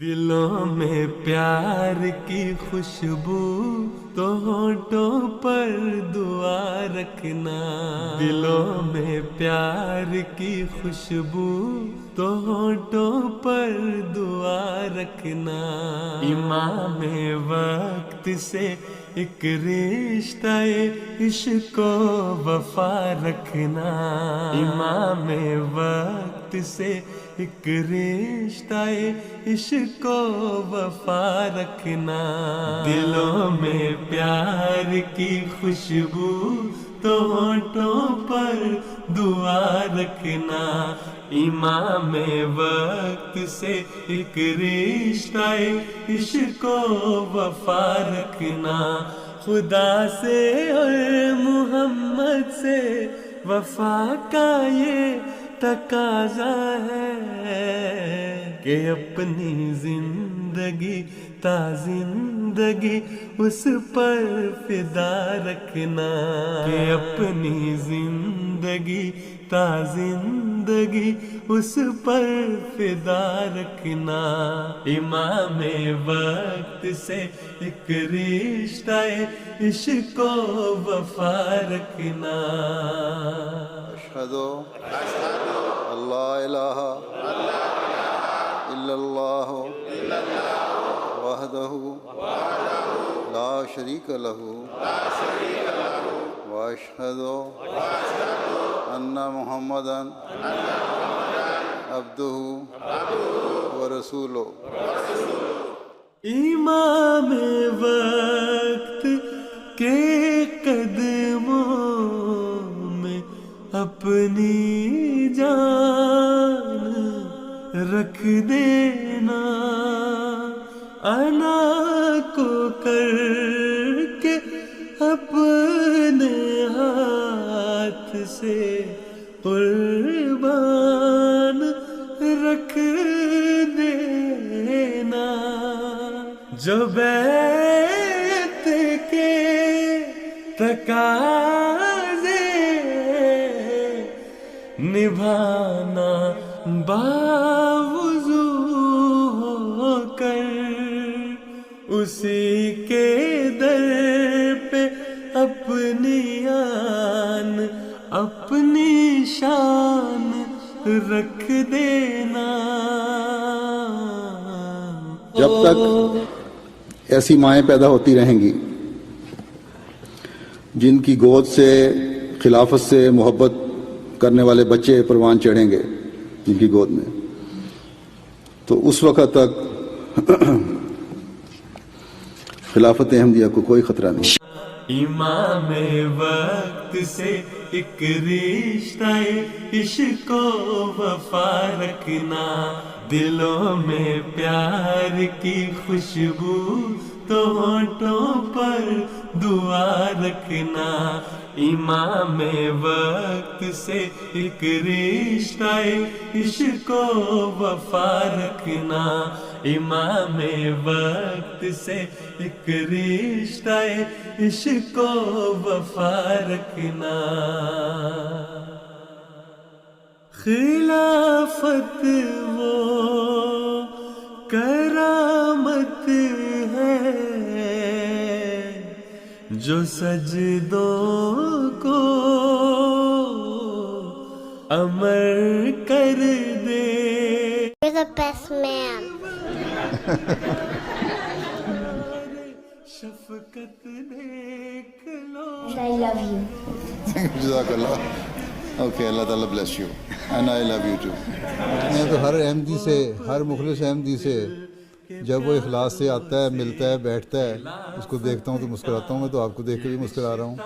دلوں میں پیار کی خوشبو تو ہونٹوں پر دعا رکھنا، دلوں میں پیار کی خوشبو تو ہونٹوں پر دعا رکھنا، امام وقت سے ایک رشتہ عشق و وفا رکھنا، امام وقت سے ایک رشتہ عشق و وفا رکھنا، دلوں میں پیار کی خوشبو تو ہونٹوں پر دعا رکھنا، امام وقت سے ایک رشتہ عشق و وفا رکھنا، خدا سے اور محمد سے وفا کا یہ تقاضا ہے کہ اپنی زندگی تا زندگی اس پر فدا رکھنا، کہ اپنی زندگی تا زندگی اس پر فدا رکھنا، امام وقت سے ایک رشتہ عشق و وفا رکھنا۔ اشہد اللہ الہ الا اللہ وحدہ لا شریک لہ واشہد ان محمدا عبدہ ورسولہ۔ امام وقت کے قدموں میں اپنی جان رکھ دینا، انا کو کر کے اپنے ہاتھ سے قربان رکھ دینا، جو بیعت کے تقاضے نبھانا باوضو ہو کر اسی کے در پہ اپنی آن اپنی شان رکھ دینا۔ جب تک ایسی مائیں پیدا ہوتی رہیں گی جن کی گود سے خلافت سے محبت کرنے والے بچے پروان چڑھیں گے جن کی گود میں، تو اس وقت تک خلافت احمدیہ کو کوئی خطرہ نہیں۔ امام وقت سے ایک رشتہ عشق و وفا رکھنا، دلوں میں پیار کی خوشبو تو ہونٹوں پر دعا رکھنا، امام وقت سے ایک رشتہ عشق و وفا رکھنا، امام وقت سے ایک رشتہ عشق و وفا رکھنا، خلافت وہ کرامت ہے جو سجدوں کو امر کر دے۔ You're the best man. شفقت دیکھ لو۔ I love you. جزاک اللہ۔ اوکے، اللہ تعالیٰ bless you and I love you too. میں تو ہر احمدی سے، ہر مخلص احمدی سے جب وہ اخلاص سے آتا ہے، ملتا ہے، بیٹھتا ہے، اس کو دیکھتا ہوں تو مسکراتا ہوں۔ میں تو آپ کو دیکھ کے بھی مسکرا رہا ہوں،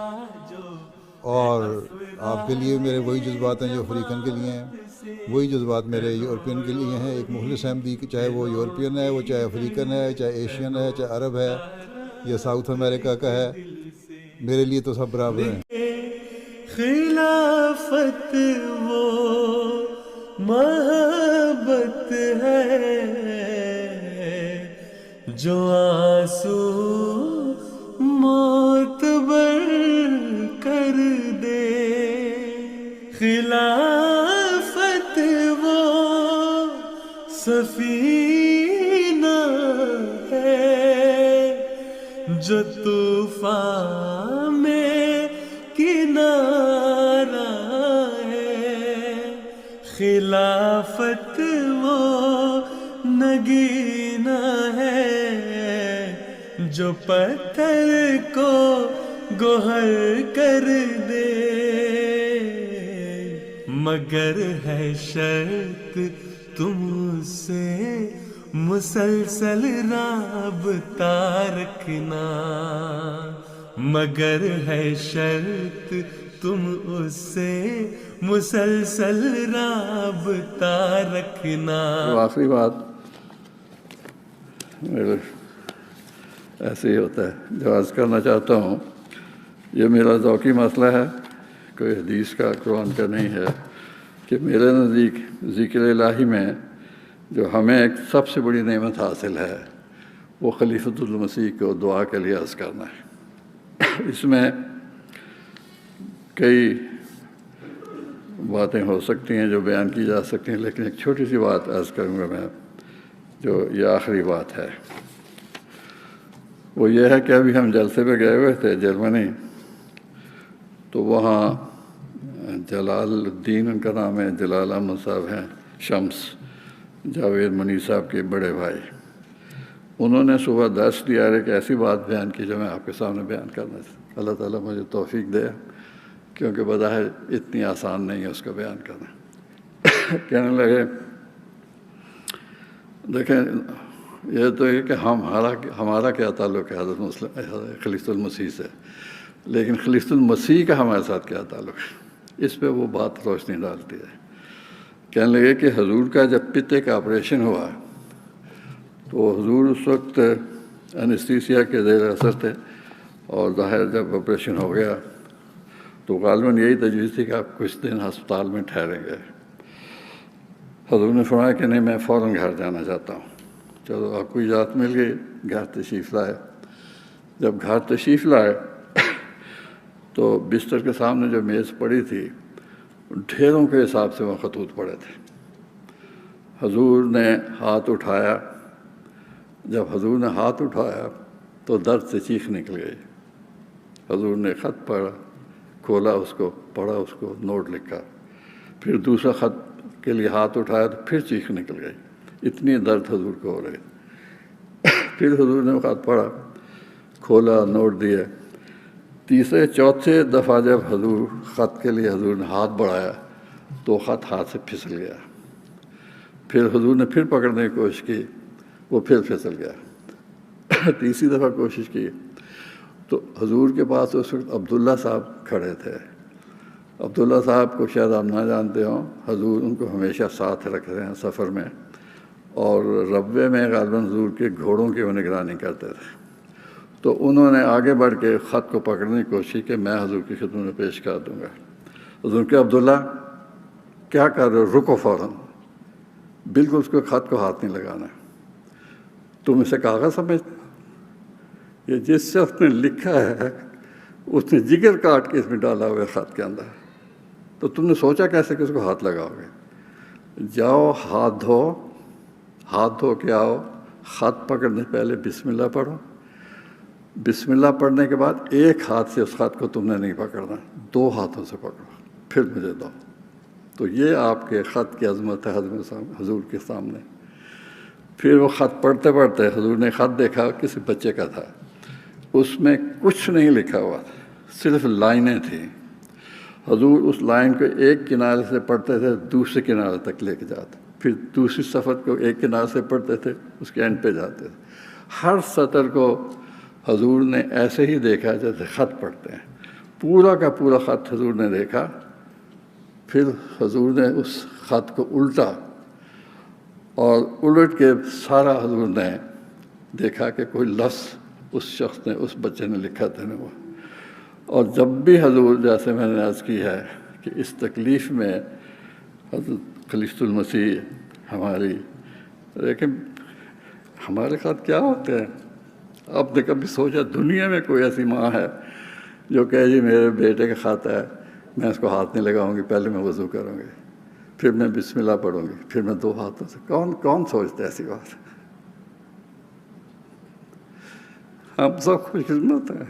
اور آپ کے لیے میرے وہی جذبات ہیں جو افریقن کے لیے ہیں، وہی جذبات میرے یورپین کے لیے ہیں۔ ایک مخلص احمدی، چاہے وہ یورپین ہے، وہ چاہے افریقن ہے، چاہے ایشین ہے، چاہے عرب ہے یا ساؤتھ امریکہ کا ہے، میرے لیے تو سب برابر ہیں۔ خلافت وہ محبت ہے جو آنسو معتبر کر دے، خلافت وہ سفینہ جو طوفان میں کنارہ ہے، خلافت وہ نگینہ ہے جو پتھر کو گوہر کر دے، مگر ہے شرط تم سے مسلسل رابطہ رکھنا، مگر ہے شرط تم اس سے مسلسل رابطہ رکھنا۔ آخری بات میرے ایسے ہی ہوتا ہے جو عرض کرنا چاہتا ہوں، یہ میرا ذوقی مسئلہ ہے، کوئی حدیث کا قرآن کا نہیں ہے، کہ میرے نزدیک ذکر الہی میں جو ہمیں ایک سب سے بڑی نعمت حاصل ہے وہ خلیفۃ المسیح کو دعا کے لیے عرض کرنا ہے۔ اس میں کئی باتیں ہو سکتی ہیں جو بیان کی جا سکتی ہیں، لیکن ایک چھوٹی سی بات عرض کروں گا میں، جو یہ آخری بات ہے، وہ یہ ہے کہ ابھی ہم جلسے پہ گئے ہوئے تھے جرمنی، تو وہاں جلال الدین ان کا نام ہے، جلال احمد صاحب ہیں، شمس جاوید منی صاحب کے بڑے بھائی، انہوں نے صبح درس دیا، ایک ایسی بات بیان کی جو میں آپ کے سامنے بیان کرنا چاہتا ہوں۔ اللہ تعالیٰ مجھے توفیق دے، کیونکہ بظاہر اتنی آسان نہیں ہے اس کا بیان کرنا۔ کہنے لگے دیکھیں یہ تو ہے کہ ہمارا کیا تعلق ہے حضرت خلیفۃ المسیح سے، لیکن خلیفۃ المسیح کا ہمارے ساتھ کیا تعلق ہے، اس پہ وہ بات روشنی ڈالتی ہے۔ کہنے لگے کہ حضور کا جب پتے کا آپریشن ہوا تو حضور اس وقت انستھیسیا کے زیر اثر تھے، اور ظاہر جب آپریشن ہو گیا تو غالباً یہی تجویز تھی کہ آپ کچھ دن ہسپتال میں ٹھہریں گے۔ حضور نے فرمایا کہ نہیں، میں فوراً گھر جانا چاہتا ہوں۔ چلو آپ کو اجازت مل گئی، گھر تشریف لائے۔ جب گھر تشریف لائے تو بستر کے سامنے جو میز پڑی تھی ڈھیروں کے حساب سے وہ خطوط پڑے تھے۔ حضور نے ہاتھ اٹھایا، جب حضور نے ہاتھ اٹھایا تو درد سے چیخ نکل گئی۔ حضور نے خط پڑھا، کھولا اس کو، پڑھا اس کو، نوٹ لکھا، پھر دوسرا خط کے لیے ہاتھ اٹھایا تو پھر چیخ نکل گئی، اتنی درد حضور کو ہو رہی۔ پھر حضور نے خط پڑھا، کھولا، نوٹ دیے۔ تیسرے چوتھے دفعہ جب حضور خط کے لیے حضور نے ہاتھ بڑھایا تو خط ہاتھ سے پھسل گیا۔ پھر حضور نے پھر پکڑنے کی کوشش کی، وہ پھر پھسل گیا۔ تیسری دفعہ کوشش کی تو حضور کے پاس اس وقت عبداللہ صاحب کھڑے تھے۔ عبداللہ صاحب کو شاید آپ نہ جانتے ہوں، حضور ان کو ہمیشہ ساتھ رکھتے ہیں سفر میں، اور ربوے میں غالباً حضور کے گھوڑوں کی وہ نگرانی کرتے تھے۔ تو انہوں نے آگے بڑھ کے خط کو پکڑنے کی کوشش کہ میں حضور کی خدمت میں پیش کر دوں گا۔ حضور کہ عبداللہ کیا کر رہے ہو، رکو فوراً، بالکل اس کو خط کو ہاتھ نہیں لگانا، تم اسے کاغذ سمجھتے؟ یہ جس شخص نے لکھا ہے اس نے جگر کاٹ کے اس میں ڈالا ہوا ہے خط کے اندر، تو تم نے سوچا کیسے کہ اس کو ہاتھ لگاؤ گے؟ جاؤ ہاتھ دھو کے آؤ، خط پکڑنے پہلے بسم اللہ پڑھو، بسم اللہ پڑھنے کے بعد ایک ہاتھ سے اس خط کو تم نے نہیں پکڑنا، 2 ہاتھوں سے پکڑو، پھر مجھے دو۔ تو یہ آپ کے خط کی عظمت ہے حضور کے سامنے۔ پھر وہ خط پڑھتے پڑھتے حضور نے خط دیکھا، کسی بچے کا تھا، اس میں کچھ نہیں لکھا ہوا تھا، صرف لائنیں تھیں۔ حضور اس لائن کو ایک کنارے سے پڑھتے تھے، دوسرے کنارے تک لے کے جاتے، پھر دوسری صفحت کو ایک کنارے سے پڑھتے تھے، اس کے اینڈ پہ جاتے تھے۔ ہر سطر کو حضور نے ایسے ہی دیکھا جیسے خط پڑھتے ہیں، پورا کا پورا خط حضور نے دیکھا۔ پھر حضور نے اس خط کو الٹا، اور الٹ کے سارا حضور نے دیکھا کہ کوئی لفظ اس شخص نے، اس بچے نے لکھا تھا نہیں ہوا۔ اور جب بھی حضور، جیسے میں نے عرض کی ہے کہ اس تکلیف میں حضرت خلیفۃ المسیح ہماری، لیکن ہمارے ساتھ کیا ہوتے ہیں؟ آپ نے کبھی سوچا دنیا میں کوئی ایسی ماں ہے جو کہے جی میرے بیٹے کا خط ہے، میں اس کو ہاتھ نہیں لگاؤں گی، پہلے میں وضو کروں گی، پھر میں بسم اللہ پڑھوں گی، پھر میں 2 ہاتھوں سے؟ کون سوچتا ہے ایسی بات؟ ہم سب خوش قسمت ہیں.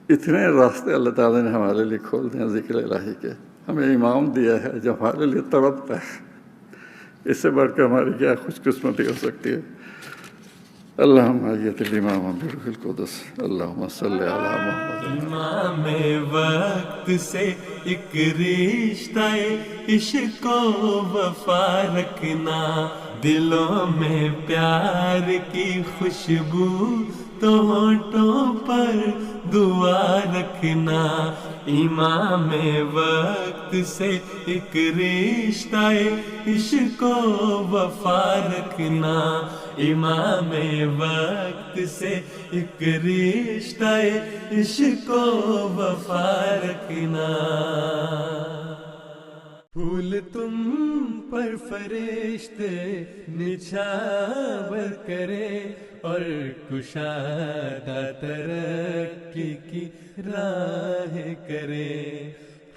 اتنے راستے اللہ تعالیٰ نے ہمارے لیے کھول دیں ذکر الہی کے. ہمیں امام دیا ہے جو ہمارے لیے تڑپتا ہے. اس سے بڑھ کر ہماری کیا خوش قسمتی ہو سکتی ہے. اللہم ایت الامام بروح القدس اللہم صلی علی محمد. امام وقت سے ایک رشتہ عشق و وفا رکھنا، دلوں میں پیار کی خوشبو تو ہونٹوں پر دعا رکھنا. امام وقت سے ایک رشتہ عشق و وفا رکھنا، امام وقت سے ایک رشتہ عشق و وفا رکھنا. پھول تم پر فرشتے نچھاور کرے اور کشادہ ترقی کی راہ کرے.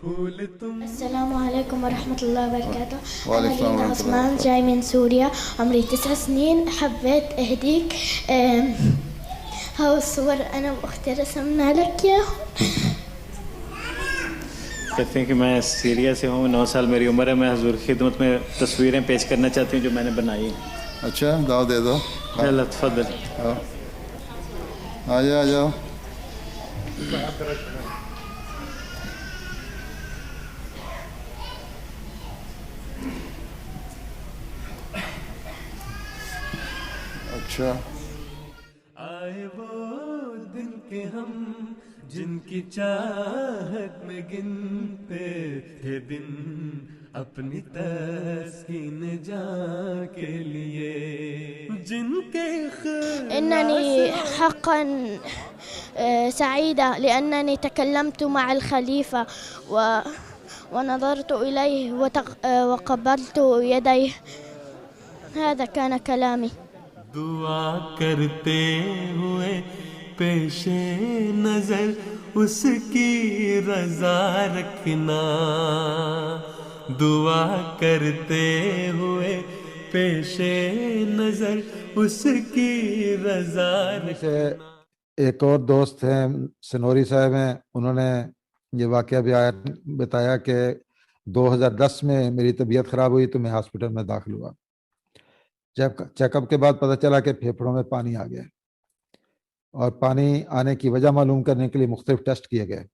پھول تم. السلام عليكم ورحمة الله وبركاته. وعليكم أنا السلام لينا ورحمة الله. عثمان جاي من سوريا، عمري 9 سنين. حبيت أهديك هاو الصور أنا وأختي رسمنا لك إياهم. کہتے ہیں کہ میں سیریا سے ہوں، 9 سال میری عمر ہے. میں حضور کی خدمت میں تصویریں پیش کرنا چاہتی ہوں جو میں نے بنائی. اچھا داؤ دے دو. اللہ تفضل. آ جاؤ آ جاؤ. اچھا آئے وہ دن کے ہم جن کی چاہت میں گنتے تھے دن اپنی تسکین جان کے لیے، جن کے إنني حقا سعيدة لأنني تكلمت مع الخليفة ونظرت إليه وقبلت يديه. هذا كان كلامي. دعا کرتے ہوئے پیش نظر اس کی رضا رکھنا، دعا کرتے ہوئے پیش نظر اس کی رضا رکھنا. ایک اور دوست ہیں سنوری صاحب ہیں، انہوں نے یہ واقعہ بتایا کہ 2010 میں میری طبیعت خراب ہوئی تو میں ہاسپٹل میں داخل ہوا. چیک اپ کے بعد پتہ چلا کہ پھیپھڑوں میں پانی آ گیا، اور پانی آنے کی وجہ معلوم کرنے کے لیے مختلف ٹیسٹ کیے گئے،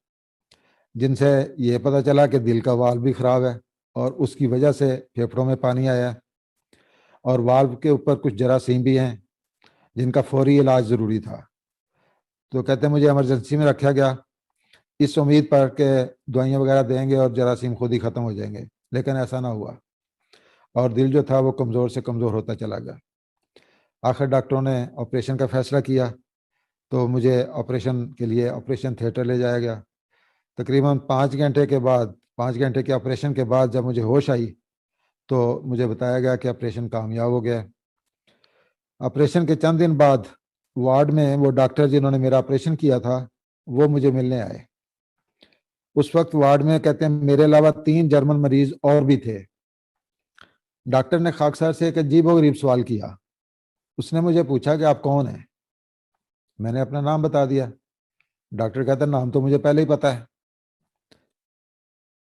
جن سے یہ پتہ چلا کہ دل کا والو بھی خراب ہے اور اس کی وجہ سے پھیپھڑوں میں پانی آیا، اور والو کے اوپر کچھ جراثیم بھی ہیں جن کا فوری علاج ضروری تھا. تو کہتے ہیں مجھے ایمرجنسی میں رکھا گیا اس امید پر کہ دوائیاں وغیرہ دیں گے اور جراثیم خود ہی ختم ہو جائیں گے، لیکن ایسا نہ ہوا، اور دل جو تھا وہ کمزور سے کمزور ہوتا چلا گیا. آخر ڈاکٹروں نے آپریشن کا فیصلہ کیا تو مجھے آپریشن کے لیے آپریشن تھیٹر لے جایا گیا. تقریباً 5 گھنٹے کے آپریشن کے بعد جب مجھے ہوش آئی تو مجھے بتایا گیا کہ آپریشن کامیاب ہو گیا. آپریشن کے چند دن بعد وارڈ میں وہ ڈاکٹر جنہوں نے میرا آپریشن کیا تھا وہ مجھے ملنے آئے. اس وقت وارڈ میں کہتے ہیں میرے علاوہ 3 جرمن مریض اور بھی تھے. ڈاکٹر نے خاکسار سے ایک عجیب و غریب سوال کیا. اس نے مجھے پوچھا کہ آپ کون ہیں؟ میں نے اپنا نام بتا دیا. ڈاکٹر کہتا نام تو مجھے پہلے ہی پتا ہے.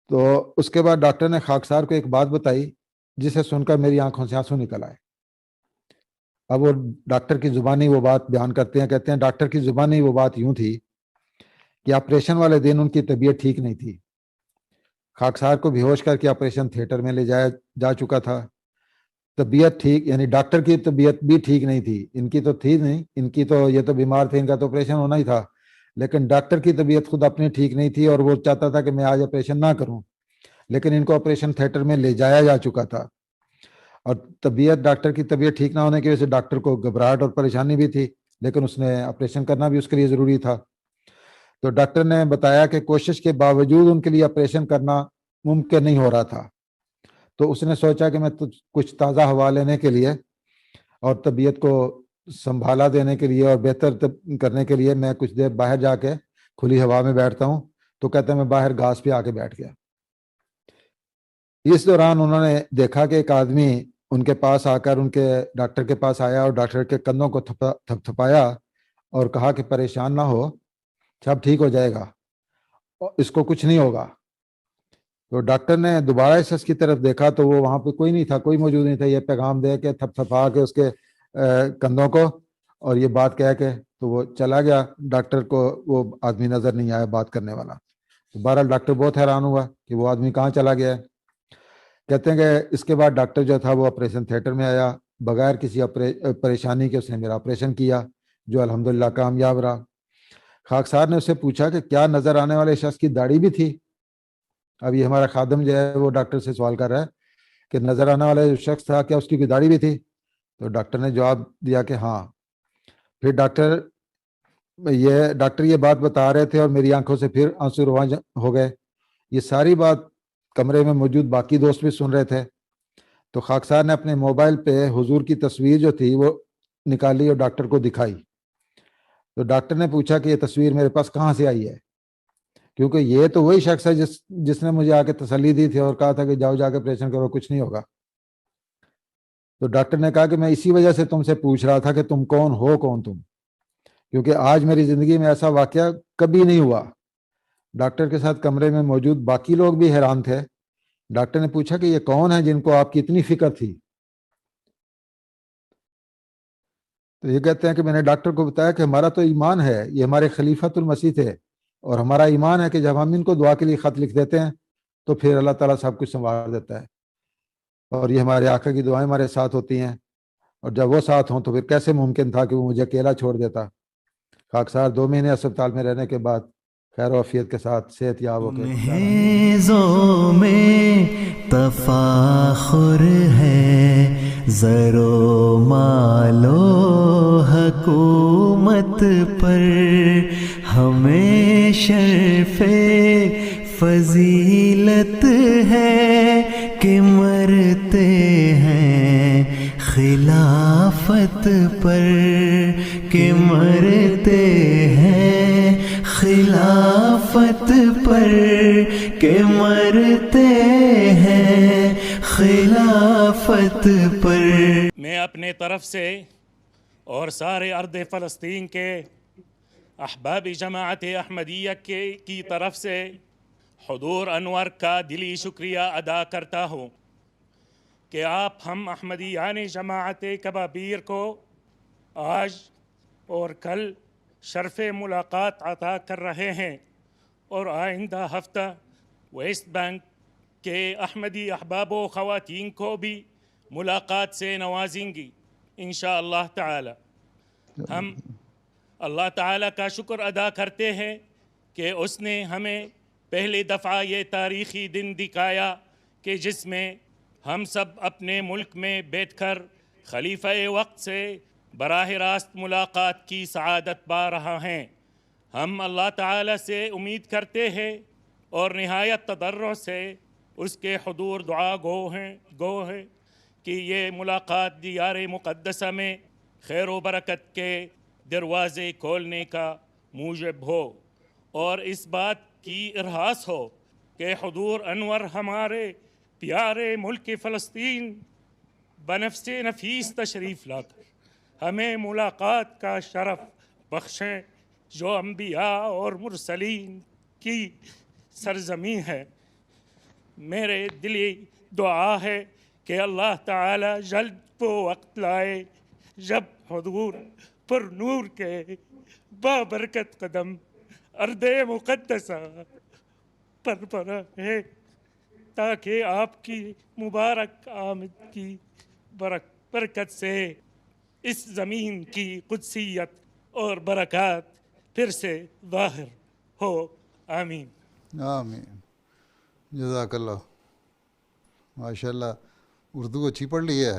تو اس کے بعد ڈاکٹر نے خاکسار کو ایک بات بتائی جسے سن کر میری آنکھوں سے آنسو نکل آئے. اب وہ ڈاکٹر کی زبانی وہ بات بیان کرتے ہیں، کہتے ہیں ڈاکٹر کی زبانی وہ بات یوں تھی کہ آپریشن والے دن ان کی طبیعت ٹھیک نہیں تھی. خاکسار کو بے ہوش کر کے آپریشن تھیٹر میں لے جایا جا چکا تھا. طبیعت ٹھیک یعنی ڈاکٹر کی طبیعت بھی ٹھیک نہیں تھی، ان کی تو تھی نہیں، ان کی تو یہ تو بیمار تھے، ان کا تو آپریشن ہونا ہی تھا، لیکن ڈاکٹر کی طبیعت خود اپنی ٹھیک نہیں تھی اور وہ چاہتا تھا کہ میں آج آپریشن نہ کروں، لیکن ان کو آپریشن تھیٹر میں لے جایا جا چکا تھا. اور ڈاکٹر کی طبیعت ٹھیک نہ ہونے کی وجہ سے ڈاکٹر کو گھبراہٹ اور پریشانی بھی تھی، لیکن اس نے آپریشن کرنا بھی اس کے لیے ضروری تھا. تو ڈاکٹر نے بتایا کہ کوشش کے باوجود ان کے لیے آپریشن کرنا ممکن نہیں ہو رہا تھا. تو اس نے سوچا کہ میں کچھ تازہ ہوا لینے کے لیے اور طبیعت کو سنبھالا دینے کے لیے اور بہتر کرنے کے لیے میں کچھ دیر باہر جا کے کھلی ہوا میں بیٹھتا ہوں. تو کہتے ہیں میں باہر گھاس پہ آ کے بیٹھ گیا. اس دوران انہوں نے دیکھا کہ ایک آدمی ان کے پاس آ کر ان کے ڈاکٹر کے پاس آیا اور ڈاکٹر کے کندھوں کو تھپتھپایا اور کہا کہ پریشان نہ ہو، سب ٹھیک ہو جائے گا، اس کو کچھ نہیں ہوگا۔ تو ڈاکٹر نے دوبارہ اس شخص کی طرف دیکھا تو وہ وہاں پہ کوئی نہیں تھا، کوئی موجود نہیں تھا، یہ پیغام دے کے تھپتھپا کے اس کے کندھوں کو اور یہ بات کہہ کے تو وہ چلا گیا۔ ڈاکٹر کو وہ آدمی نظر نہیں آیا بات کرنے والا۔ تو بہرحال ڈاکٹر بہت حیران ہوا کہ وہ آدمی کہاں چلا گیا ہے۔ کہتے ہیں کہ اس کے بعد ڈاکٹر جو تھا وہ آپریشن تھیٹر میں آیا، بغیر کسی پریشانی کے اس نے میرا آپریشن کیا، جو الحمدللہ کامیاب رہا۔ خاکسار نے اس سے پوچھا کہ کیا نظر آنے والے شخص کی داڑھی بھی تھی؟ اب یہ ہمارا خادم جو ہے وہ ڈاکٹر سے سوال کر رہا ہے کہ نظر آنے والا جو شخص تھا کیا اس کی کوئی داڑھی بھی تھی؟ تو ڈاکٹر نے جواب دیا کہ ہاں۔ پھر ڈاکٹر یہ بات بتا رہے تھے اور میری آنکھوں سے پھر آنسو رواں ہو گئے۔ یہ ساری بات کمرے میں موجود باقی دوست بھی سن رہے تھے۔ تو خاکسار نے اپنے موبائل پہ حضور کی تصویر جو تھی وہ نکالی اور ڈاکٹر کو دکھائی۔ تو ڈاکٹر نے پوچھا کہ یہ تصویر میرے پاس کہاں سے آئی ہے، کیونکہ یہ تو وہی شخص ہے جس نے مجھے آ کے تسلی دی تھی اور کہا تھا کہ جاؤ جا کے آپریشن کرو، کچھ نہیں ہوگا۔ تو ڈاکٹر نے کہا کہ میں اسی وجہ سے تم سے پوچھ رہا تھا کہ تم کون ہو، کون تم، کیونکہ آج میری زندگی میں ایسا واقعہ کبھی نہیں ہوا۔ ڈاکٹر کے ساتھ کمرے میں موجود باقی لوگ بھی حیران تھے۔ ڈاکٹر نے پوچھا کہ یہ کون ہے جن کو آپ کی اتنی فکر تھی؟ تو یہ کہتے ہیں کہ میں نے ڈاکٹر کو بتایا کہ ہمارا تو ایمان ہے، یہ ہمارے خلیفۃ المسیح تھے، اور ہمارا ایمان ہے کہ جب ہم ان کو دعا کے لیے خط لکھ دیتے ہیں تو پھر اللہ تعالیٰ سب کچھ سنوار دیتا ہے، اور یہ ہمارے آقا کی دعائیں ہمارے ساتھ ہوتی ہیں، اور جب وہ ساتھ ہوں تو پھر کیسے ممکن تھا کہ وہ مجھے اکیلا چھوڑ دیتا۔ خاکسار 2 مہینے اسپتال میں رہنے کے بعد خیر و عافیت کے ساتھ صحت یاب ہو کے محیزوں میں تفاخر ہے، زر و مال و حکومت پر، ہمیں شرف فضیلت ہے کہ مرتے ہیں خلافت پر، کہ مرتے ہیں خلافت پر، کہ مرتے ہیں خلافت پر۔ میں اپنے طرف سے اور سارے ارض فلسطین کے احباب جماعت احمدیہ کی طرف سے حضور انور کا دلی شکریہ ادا کرتا ہوں کہ آپ ہم احمدیان جماعت کبابیر کو آج اور کل شرف ملاقات عطا کر رہے ہیں، اور آئندہ ہفتہ ویسٹ بینک کے احمدی احباب و خواتین کو بھی ملاقات سے نوازیں گی انشاءاللہ تعالی۔ ہم اللہ تعالیٰ کا شکر ادا کرتے ہیں کہ اس نے ہمیں پہلی دفعہ یہ تاریخی دن دکھایا کہ جس میں ہم سب اپنے ملک میں بیٹھ کر خلیفہ وقت سے براہ راست ملاقات کی سعادت پا رہا ہیں۔ ہم اللہ تعالیٰ سے امید کرتے ہیں اور نہایت تضرع سے اس کے حضور دعا گو ہیں کہ یہ ملاقات دیار مقدسہ میں خیر و برکت کے دروازے کھولنے کا موجب ہو، اور اس بات کی ارہاس ہو کہ حضور انور ہمارے پیارے ملک فلسطین بنفس نفیس تشریف لا کر ہمیں ملاقات کا شرف بخشیں، جو انبیاء اور مرسلین کی سرزمین ہے۔ میرے دلی دعا ہے کہ اللہ تعالی جلد وہ وقت لائے جب حضور پر نور کے بابرکت قدم ارض مقدسہ پر ہے، تاکہ آپ کی مبارک آمد کی برکت سے اس زمین کی قدسیت اور برکات پھر سے ظاہر ہو۔ آمین آمین۔ جزاک اللہ۔ ماشاء اللہ، اردو اچھی پڑھ لی ہے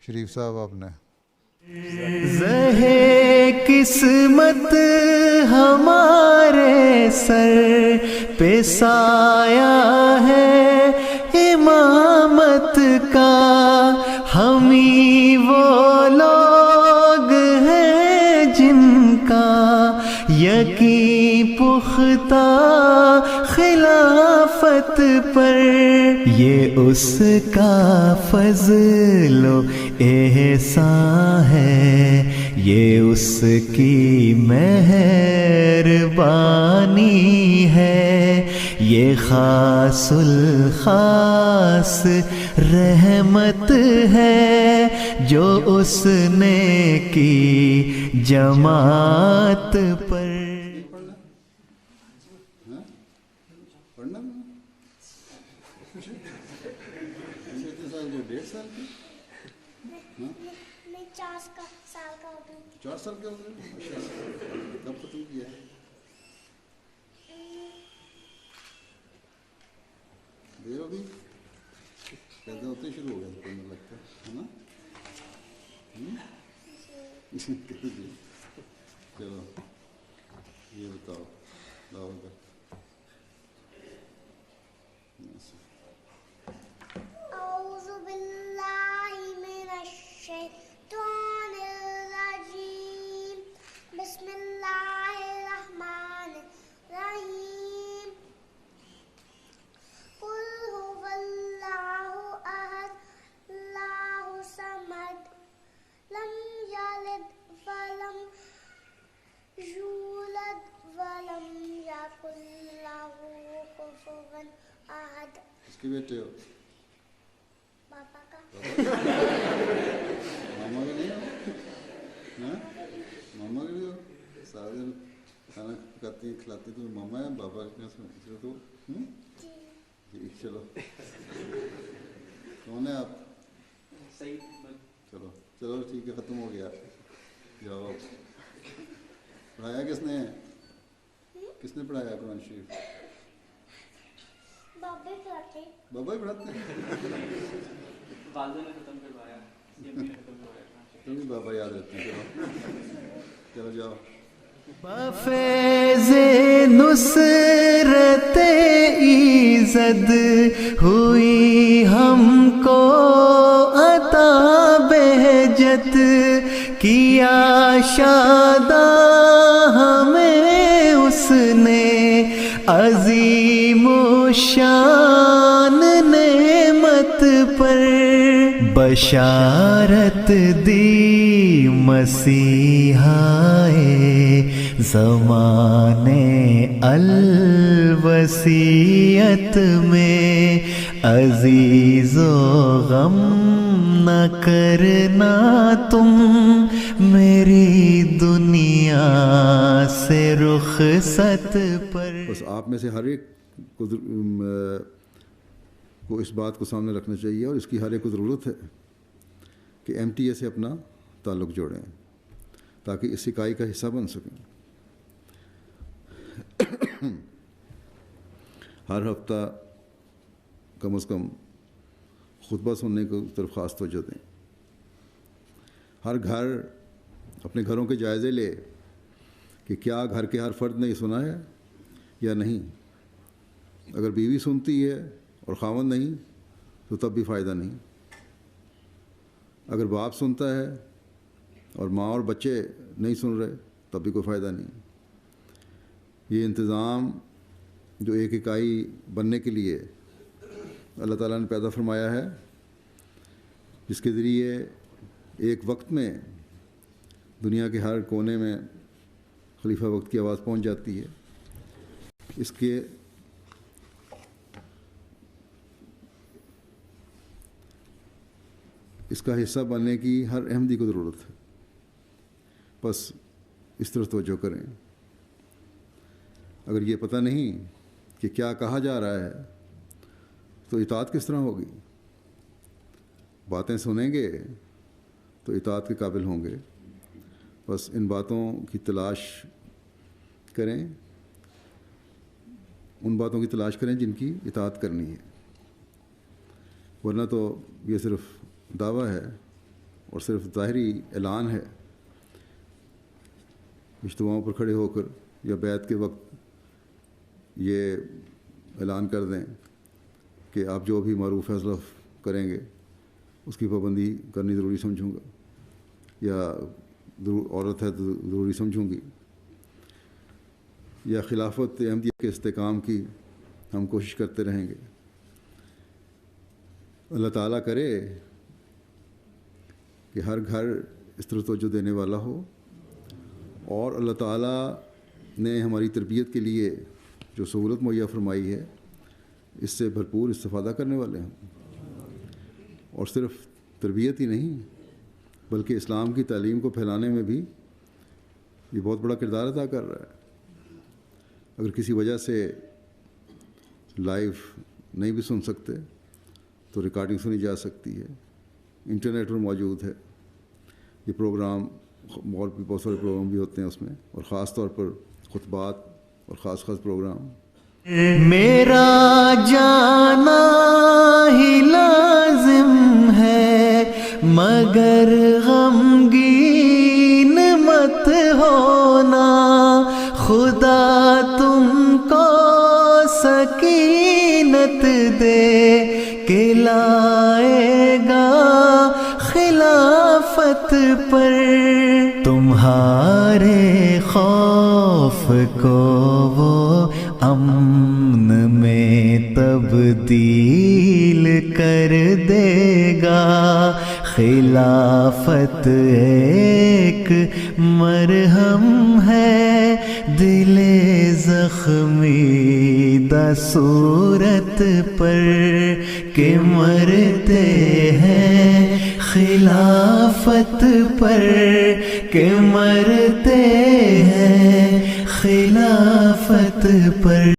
شریف صاحب آپ نے۔ زہے قسمت ہمارے سر پہ سایہ ہے امامت کا، ہم ہی وہ لوگ ہیں جن کا یقین پختہ خلاف خلافت پر یہ اس کا فضل و احسان ہے، یہ اس کی مہربانی ہے، یہ خاص الخاص رحمت ہے جو اس نے کی جماعت پر۔ پڑھنا میں 1.5 سال کی میں 4 سال کا ہو گئی۔ 4 سال کا ہو گئے؟ کب ختم کیا؟ دیر ابھی پیدا ہوتے ہی شروع ہو گیا پڑھنے لگتا ہے نا؟ چلو یہ بتاؤ لاؤ ادھر۔ اعوذ باللہ من الشیطان الرجیم، بسم اللہ الرحمن الرحیم، قل هو اللہ احد اللہ الصمد لم یلد ولم یولد ولم یکن لہ کفوا احد۔ اس کے بیٹے ہو؟ پاپا کا ماما کا نہیں ہو؟ ہاں ماما کا نہیں ہو؟ سارے دن کھانا پکاتی کھلاتی تو ماما ہے، بابا کے تو جی چلو کون ہے آپ؟ چلو چلو ٹھیک ہے، ختم ہو گیا۔ جاؤ پڑھایا کس نے؟ کس نے پڑھایا قرآن شریف؟ بابے پڑھاتے۔ بابا ہی پڑھاتے ہیں؟ تم بھی بابا یاد رہتے ہیں۔ چلو جاؤ۔ بفیض نصرت ایزد ہوئی ہم کو عطا بہجت، کیا شاداں ہمیں اس نے عظیم الشان نعمت پر، بشارت دی مسیحائے زمانے الوصیت میں، عزیز و غم نہ کرنا تم میری دنیا سے رخصت پر۔ بس آپ میں سے ہر ایک کو اس بات کو سامنے رکھنا چاہیے، اور اس کی ہر ایک کو ضرورت ہے کہ ایم ٹی اے سے اپنا تعلق جوڑیں تاکہ اس اکائی کا حصہ بن سکیں۔ ہر ہفتہ کم از کم خطبہ سننے کی طرف خاص توجہ دیں۔ ہر گھر اپنے گھروں کے جائزے لے کہ کیا گھر کے ہر فرد نے یہ سنا ہے یا نہیں۔ اگر بیوی سنتی ہے اور خاوند نہیں تو تب بھی فائدہ نہیں۔ اگر باپ سنتا ہے اور ماں اور بچے نہیں سن رہے تب بھی کوئی فائدہ نہیں۔ یہ انتظام جو ایک اکائی بننے کے لیے اللہ تعالیٰ نے پیدا فرمایا ہے، جس کے ذریعے ایک وقت میں دنیا کے ہر کونے میں خلیفہ وقت کی آواز پہنچ جاتی ہے، اس کا حصہ بننے کی ہر احمدی کو ضرورت ہے۔ بس اس طرف توجہ کریں۔ اگر یہ پتہ نہیں کہ کیا کہا جا رہا ہے تو اطاعت کس طرح ہوگی؟ باتیں سنیں گے تو اطاعت کے قابل ہوں گے۔ بس ان باتوں کی تلاش کریں، ان باتوں کی تلاش کریں جن کی اطاعت کرنی ہے، ورنہ تو یہ صرف دعویٰ ہے اور صرف ظاہری اعلان ہے۔ اجتماعوں پر کھڑے ہو کر یا بیعت کے وقت یہ اعلان کر دیں کہ آپ جو بھی معروف فیصلہ کریں گے اس کی پابندی کرنی ضروری سمجھوں گا، یا عورت ہے تو ضروری سمجھوں گی، یا خلافت احمدیہ کے استحکام کی ہم کوشش کرتے رہیں گے. اللہ تعالیٰ کرے کہ ہر گھر اس طرح توجہ دینے والا ہو، اور اللہ تعالیٰ نے ہماری تربیت کے لیے جو سہولت مہیا فرمائی ہے اس سے بھرپور استفادہ کرنے والے ہیں. اور صرف تربیت ہی نہیں بلکہ اسلام کی تعلیم کو پھیلانے میں بھی یہ بہت بڑا کردار ادا کر رہا ہے. اگر کسی وجہ سے لائیو نہیں بھی سن سکتے تو ریکارڈنگ سنی جا سکتی ہے، انٹرنیٹ پر موجود ہے. یہ پروگرام اور بھی بہت سارے پروگرام بھی ہوتے ہیں اس میں، اور خاص طور پر خطبات اور خاص پروگرام. میرا جانا ہی لازم ہے مگر غمگین مت ہونا، خدا تم کو سکینت دے کہ لائے گا خلافت پر. تمہارے خوف کو وہ امن میں تبدیل کر دے گا. خلافت ایک مرہم ہے دل زخمی صورت پر کہ مرتے ہیں خلافت پر، کہ مرتے ہیں خلافت پر.